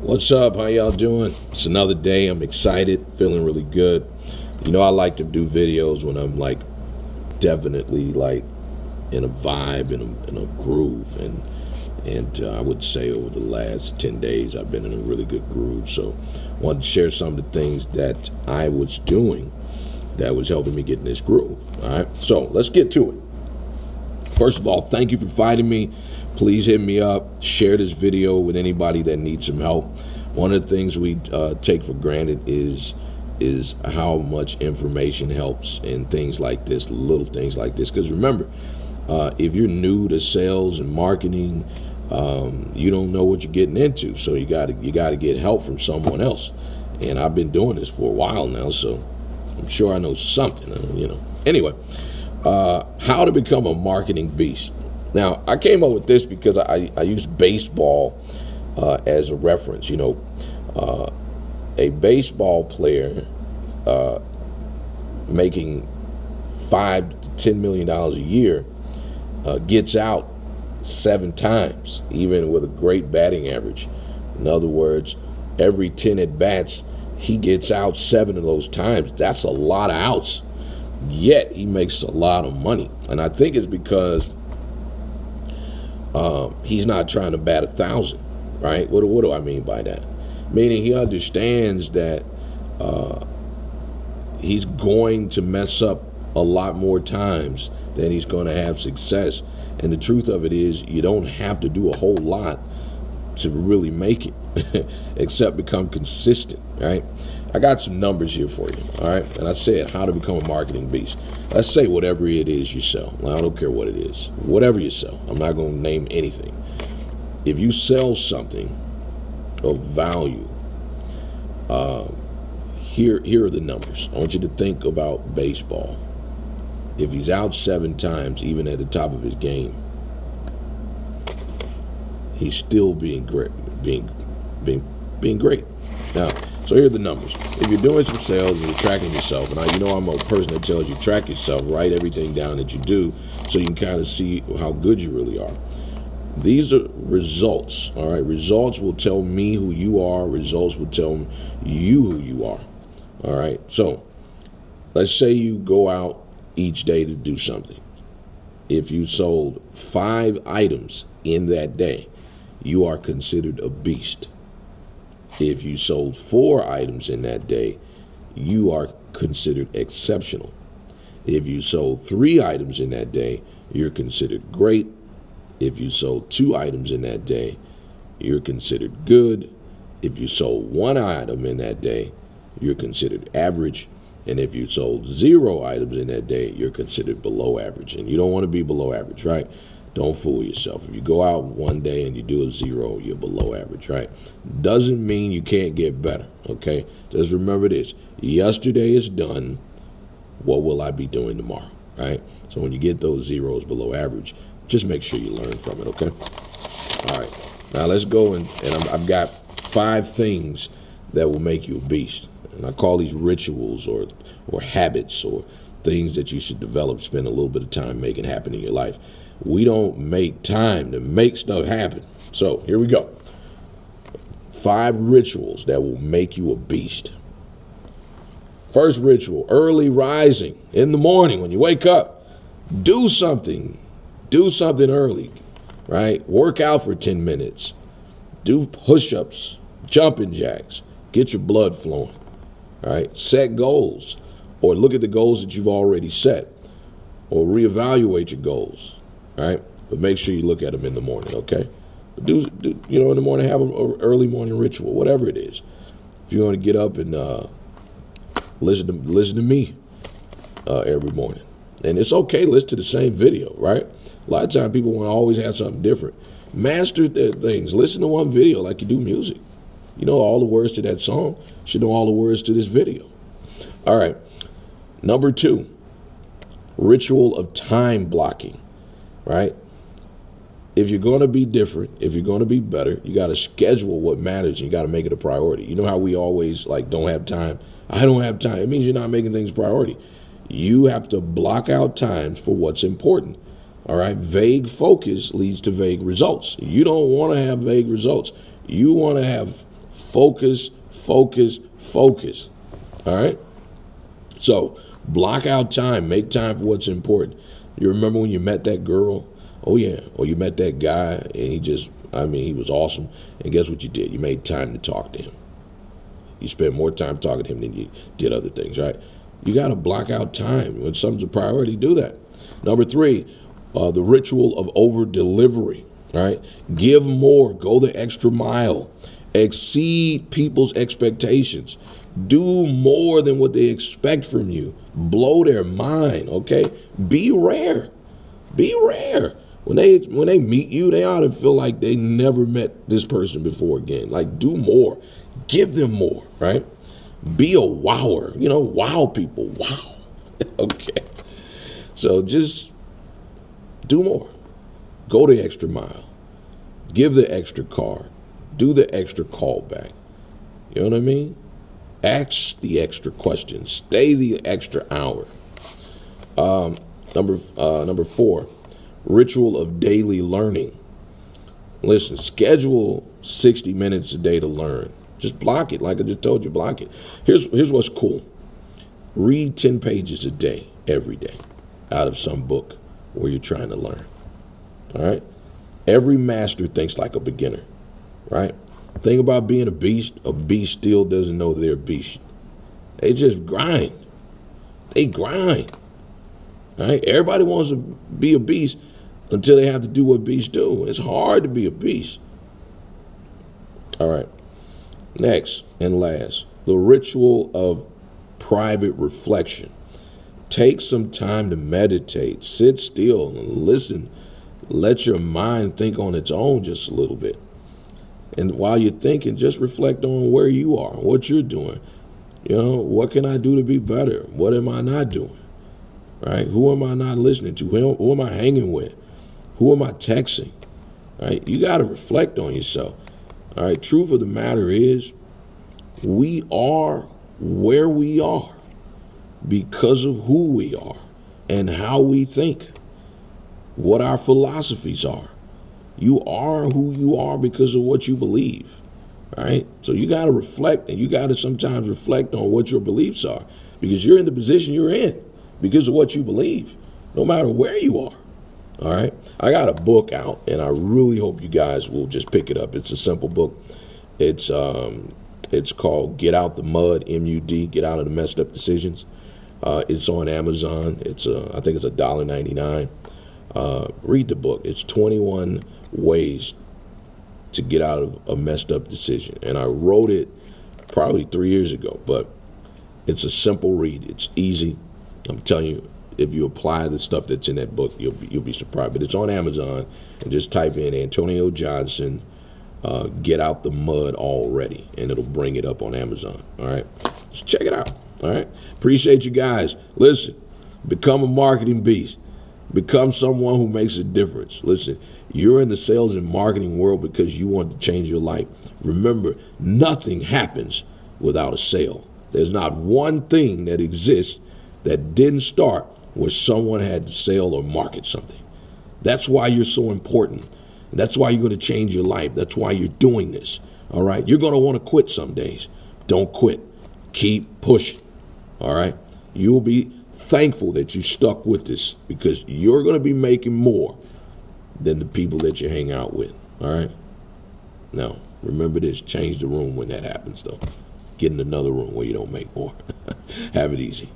What's up? How y'all doing? It's another day. I'm excited, feeling really good. You know, I like to do videos when I'm like definitely like in a vibe, in a groove, and I would say over the last 10 days I've been in a really good groove. So I wanted to share some of the things that I was doing that was helping me get in this groove. All right, so let's get to it. First of all, thank you for finding me. Please hit me up, share this video with anybody that needs some help. One of the things we take for granted is how much information helps in things like this, little things like this. Because remember, if you're new to sales and marketing, you don't know what you're getting into. So you got to get help from someone else. And I've been doing this for a while now, so I'm sure I know something. You know. Anyway, how to become a marketing beast. Now, I came up with this because I used baseball as a reference. You know, a baseball player making $5 to $10 million a year gets out 7 times, even with a great batting average. In other words, every 10 at-bats, he gets out 7 of those times. That's a lot of outs. Yet, he makes a lot of money. And I think it's because he's not trying to bat 1,000, right? What do I mean by that? Meaning he understands that he's going to mess up a lot more times than he's going to have success. And the truth of it is, you don't have to do a whole lot to really make it, except become consistent, right? I got some numbers here for you, all right? And I said how to become a marketing beast. Let's say whatever it is you sell. I don't care what it is. Whatever you sell. I'm not going to name anything. If you sell something of value, here are the numbers. I want you to think about baseball. If he's out 7 times, even at the top of his game, he's still being great. Being great. Now, so here are the numbers. If you're doing some sales and you're tracking yourself, and you know I'm a person that tells you track yourself, write everything down that you do so you can kind of see how good you really are. These are results, all right? Results will tell me who you are. Results will tell you who you are, all right? So let's say you go out each day to do something. If you sold 5 items in that day, you are considered a beast. If you sold 4 items in that day, you are considered exceptional. If you sold 3 items in that day, you're considered great. If you sold 2 items in that day, you're considered good. If you sold 1 item in that day, you're considered average. And if you sold 0 items in that day, you're considered below average. And you don't want to be below average, right? Don't fool yourself. If you go out one day and you do a 0, you're below average, right? Doesn't mean you can't get better, okay? Just remember this. Yesterday is done. What will I be doing tomorrow, right? So when you get those zeros below average, just make sure you learn from it, okay? All right. Now let's go and I've got 5 things that will make you a beast. And I call these rituals or habits or things that you should develop, spend a little bit of time making happen in your life. We don't make time to make stuff happen. So here we go. 5 rituals that will make you a beast. First ritual, early rising in the morning when you wake up. Do something. Do something early, right? Work out for 10 minutes. Do push-ups, jumping jacks. Get your blood flowing, all right? Set goals or look at the goals that you've already set or reevaluate your goals. All right, but make sure you look at them in the morning, okay? But do you know, in the morning, have an early morning ritual, whatever it is. If you want to get up and listen to me every morning, and it's okay to listen to the same video, right? A lot of times people want to always have something different. Master their things. Listen to one video like you do music. You know all the words to that song. You should know all the words to this video. All right, number 2, ritual of time blocking. Right? If you're going to be different, if you're going to be better, you got to schedule what matters and you got to make it a priority. You know how we always don't have time? I don't have time. It means you're not making things priority. You have to block out times for what's important. All right? Vague focus leads to vague results. You don't want to have vague results. You want to have Focus, focus, focus. All right? So block out time. Make time for what's important. You remember when you met that girl? Oh, yeah. Or you met that guy, and he was awesome. And guess what you did? You made time to talk to him. You spend more time talking to him than you did other things, right? You got to block out time. When something's a priority, do that. Number 3, the ritual of over-delivery, right? Give more. Go the extra mile. Exceed people's expectations. Do more than what they expect from you. Blow their mind, okay? Be rare. Be rare. When they meet you, they ought to feel like they never met this person before again. Like, do more. Give them more, right? Be a wower. Wow people. Wow. Okay. So just do more. Go the extra mile. Give the extra card. Do the extra callback. You know what I mean? Ask the extra questions. Stay the extra hour. Number 4, ritual of daily learning. Listen, schedule 60 minutes a day to learn. Just block it. Like I just told you, block it. Here's what's cool. Read 10 pages a day, every day, out of some book where you're trying to learn. All right? Every master thinks like a beginner, right? Think about being a beast. A beast still doesn't know they're a beast. They just grind. They grind. All right? Everybody wants to be a beast until they have to do what beasts do. It's hard to be a beast. All right. Next and last, the ritual of private reflection. Take some time to meditate. Sit still and listen. Let your mind think on its own just a little bit. And while you're thinking, just reflect on where you are, what you're doing. What can I do to be better? What am I not doing? Right? Who am I not listening to? Who am I hanging with? Who am I texting? Right? You got to reflect on yourself. All right, truth of the matter is, we are where we are because of who we are and how we think, what our philosophies are. You are who you are because of what you believe, right? So you got to reflect, and you got to sometimes reflect on what your beliefs are, because you're in the position you're in because of what you believe, no matter where you are. All right. I got a book out, and I really hope you guys will just pick it up. It's a simple book. It's called Get Out the Mud, M-U-D, Get Out of the Messed Up Decisions. It's on Amazon. I think it's $1.99. Read the book. It's 21 ways to get out of a messed up decision. And I wrote it probably 3 years ago, but it's a simple read. It's easy. I'm telling you, if you apply the stuff that's in that book, you'll be surprised. But it's on Amazon, and just type in Antonio Johnson, Get Out the Mud Already, and it'll bring it up on Amazon. All right, just check it out. All right, appreciate you guys. Listen, become a marketing beast. Become someone who makes a difference. Listen, you're in the sales and marketing world because you want to change your life. Remember, nothing happens without a sale. There's not one thing that exists that didn't start where someone had to sell or market something. That's why you're so important. That's why you're going to change your life. That's why you're doing this. All right. You're going to want to quit some days. Don't quit. Keep pushing. All right. You'll be thankful that you stuck with this, because you're going to be making more than the people that you hang out with. All right. Now, remember this. Change the room when that happens, though. Get in another room where you don't make more. Have it easy.